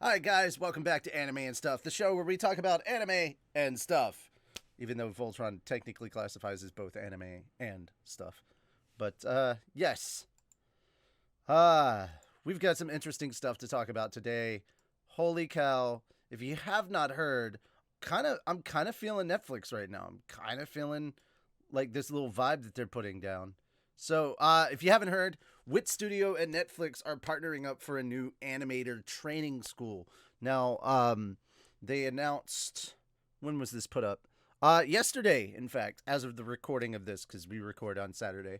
Hi guys, welcome back to Anime and Stuff, the show where we talk about anime and stuff. Even though Voltron technically classifies as both anime and stuff. But yes. We've got some interesting stuff to talk about today. Holy cow. If you have not heard, I'm kind of feeling Netflix right now. I'm kind of feeling like this little vibe that they're putting down. So, if you haven't heard, Wit Studio and Netflix are partnering up for a new animator training school. Now, they announced, when was this put up? Yesterday, in fact, as of the recording of this, because we record on Saturday.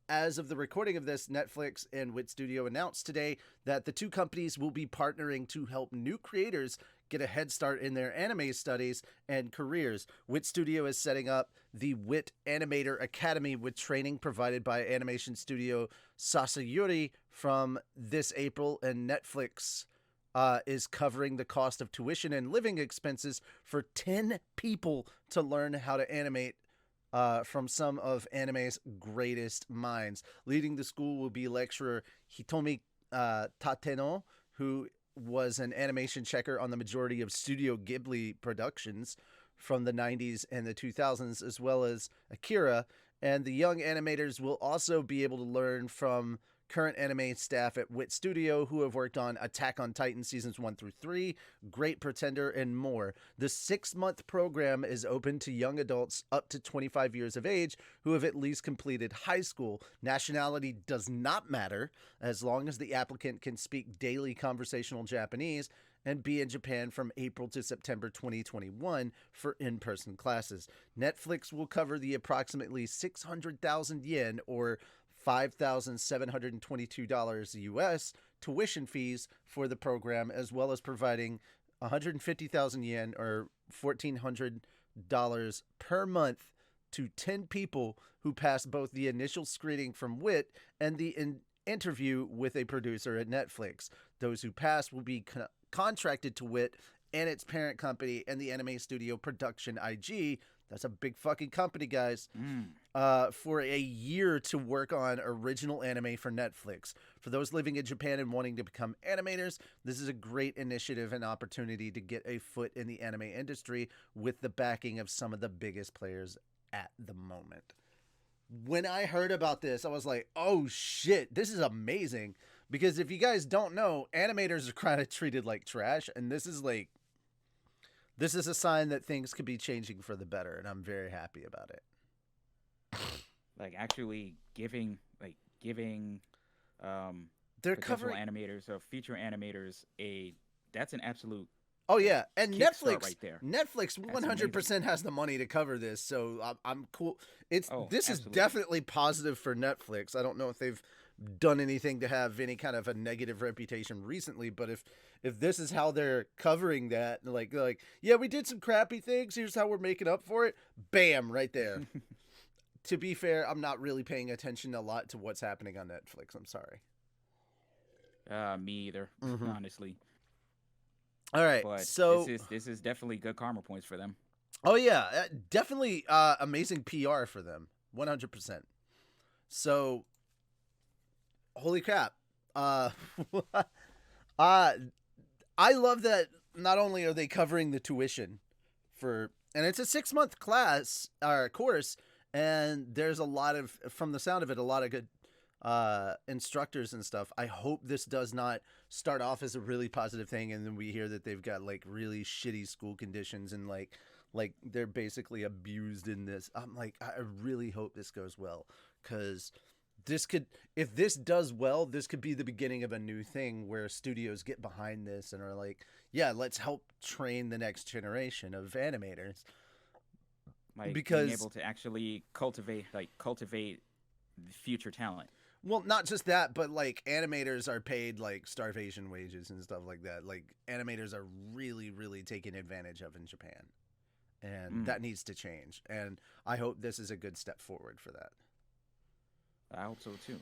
As of the recording of this, Netflix and Wit Studio announced today that the two companies will be partnering to help new creators get a head start in their anime studies and careers. Wit Studio is setting up the Wit Animator Academy with training provided by animation studio Sasayuri from this April, and Netflix is covering the cost of tuition and living expenses for 10 people to learn how to animate from some of anime's greatest minds. Leading the school will be lecturer Hitomi Tateno, who was an animation checker on the majority of Studio Ghibli productions from the 90s and the 2000s, as well as Akira. And the young animators will also be able to learn from current anime staff at Wit Studio who have worked on Attack on Titan seasons 1 through 3, Great Pretender, and more. The 6-month program is open to young adults up to 25 years of age who have at least completed high school. Nationality does not matter as long as the applicant can speak daily conversational Japanese and be in Japan from April to September 2021 for in-person classes. Netflix will cover the approximately 600,000 yen or $5,722 US tuition fees for the program, as well as providing 150,000 yen or $1,400 per month to 10 people who pass both the initial screening from Wit and the interview with a producer at Netflix. Those who pass will be contracted to Wit and its parent company and the anime studio Production IG. That's a big fucking company, guys. For a year to work on original anime for Netflix. For those living in Japan and wanting to become animators, this is a great initiative and opportunity to get a foot in the anime industry with the backing of some of the biggest players at the moment. When I heard about this, I was like, oh shit, this is amazing. Because if you guys don't know, animators are kind of treated like trash, and this is a sign that things could be changing for the better, and I'm very happy about it. Like actually giving They're potential covering. animators or future animators a that's an absolute Oh like yeah, and kickstart Netflix, right there. Netflix That's amazing. 100% has the money to cover this, so I'm cool. Oh, This is absolutely. definitely positive for Netflix. I don't know if they've done anything to have any kind of a negative reputation recently, but if this is how they're covering that, like yeah, we did some crappy things. Here's how we're making up for it. Bam, right there. To be fair, I'm not really paying attention a lot to what's happening on Netflix. I'm sorry. Me either, Mm-hmm. honestly. All right, But this so is this is definitely good karma points for them. oh yeah, definitely amazing PR for them. 100%. So, holy crap. Uh, uh I love that not only are they covering the tuition for, and it's a 6-month class or course, and there's a lot of, from the sound of it, a lot of good instructors and stuff. I hope this does not start off as a really positive thing, and then we hear that they've got like really shitty school conditions and like they're basically abused in this. I'm like, I really hope this goes well, because this could, if this does well, this could be the beginning of a new thing where studios get behind this and are like, yeah, let's help train the next generation of animators. Like being Because, able to actually cultivate future talent. well, not just that, but like animators are paid like starvation wages and stuff like that. Like animators are really, really taken advantage of in Japan, and Mm, that needs to change. And I hope this is a good step forward for that. I hope so too.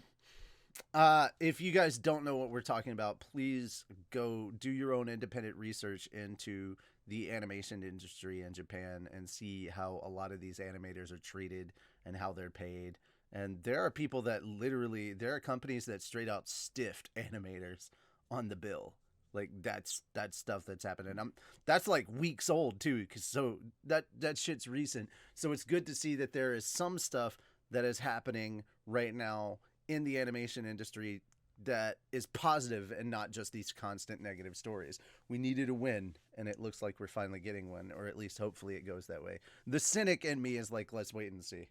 If you guys don't know what we're talking about, please go do your own independent research into the animation industry in Japan and see how a lot of these animators are treated and how they're paid. And there are people that literally, there are companies that straight out stiffed animators on the bill. Like that's stuff that's happening. That's like weeks old too, cause so that shit's recent. So it's good to see that there is some stuff that is happening right now in the animation industry that is positive and not just these constant negative stories. We needed a win, and it looks like we're finally getting one, or at least hopefully it goes that way. The cynic in me is like, let's wait and see.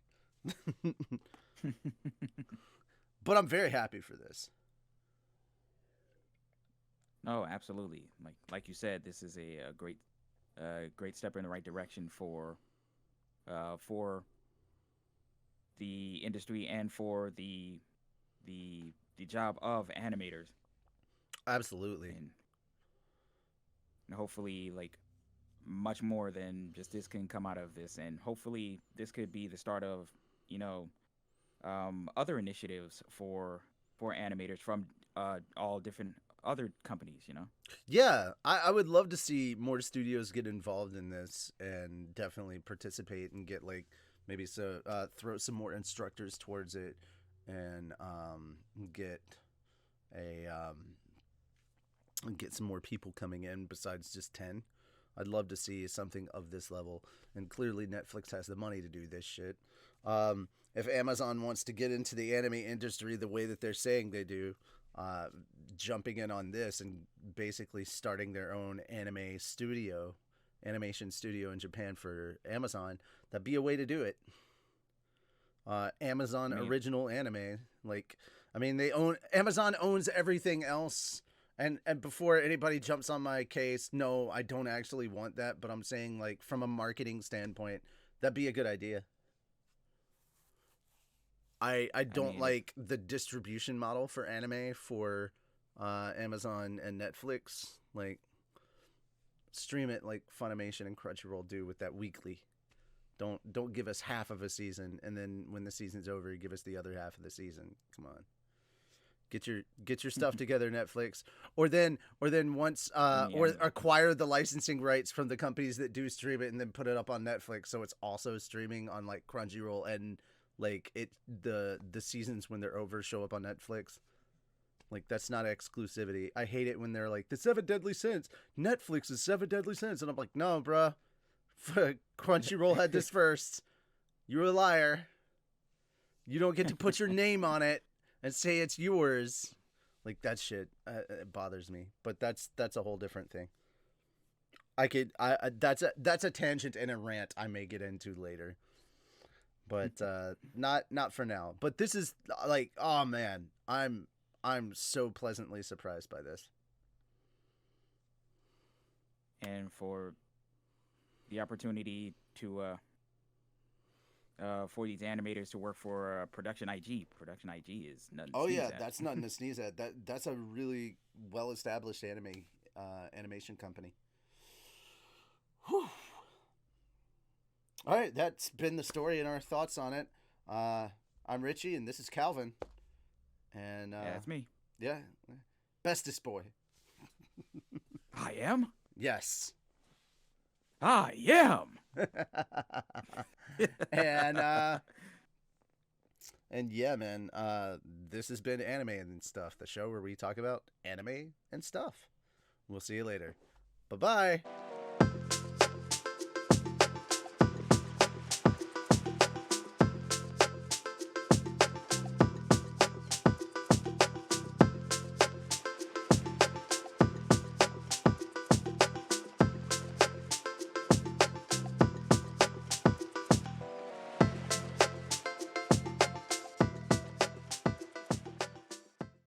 But I'm very happy for this. No, absolutely. Like you said, this is a great great step in the right direction for the industry and for the job of animators, Absolutely. and hopefully like much more than just this can come out of this, and hopefully this could be the start of you know other initiatives for animators from all different other companies. Yeah, I would love to see more studios get involved in this and definitely participate and get like maybe so throw some more instructors towards it and get a get some more people coming in besides just 10. I'd love to see something of this level, and clearly Netflix has the money to do this shit. If Amazon wants to get into the anime industry the way that they're saying they do, uh, jumping in on this and basically starting their own animation studio in Japan for Amazon, that'd be a way to do it. I Amazon mean, original anime, like, I mean, they own Amazon owns everything else. And before anybody jumps on my case, no, I don't actually want that, but I'm saying like from a marketing standpoint, that'd be a good idea. I I don't mean, like the distribution model for anime for Amazon and Netflix. Like stream it like Funimation and Crunchyroll do with that weekly. Don't give us half of a season and then when the season's over, you give us the other half of the season. Come on. Get your stuff together, Netflix, or then once I mean, or acquire the licensing rights from the companies that do stream it and then put it up on Netflix so it's also streaming on like Crunchyroll and like it the seasons when they're over show up on Netflix. Like that's not exclusivity. I hate it when they're like the Seven Deadly Sins. Netflix is Seven Deadly Sins, and I'm like, no, bruh. Crunchyroll had this first. You're a liar. You don't get to put your name on it and say it's yours. Like that shit it bothers me. But that's a whole different thing. That's a tangent and a rant I may get into later. But not for now. But this is like, oh man, I'm so pleasantly surprised by this. and for the opportunity to for these animators to work for Production IG. Production IG is nothing to Oh sneeze yeah, at. that's nothing to sneeze at. That's a really well established animation company. Whew. All right, that's been the story and our thoughts on it. I'm Richie, and this is Calvin. And Yeah, that's me. yeah, bestest boy. I am. Yes. I am. and and yeah, man. This has been Anime and Stuff, the show where we talk about anime and stuff. We'll see you later. Bye bye.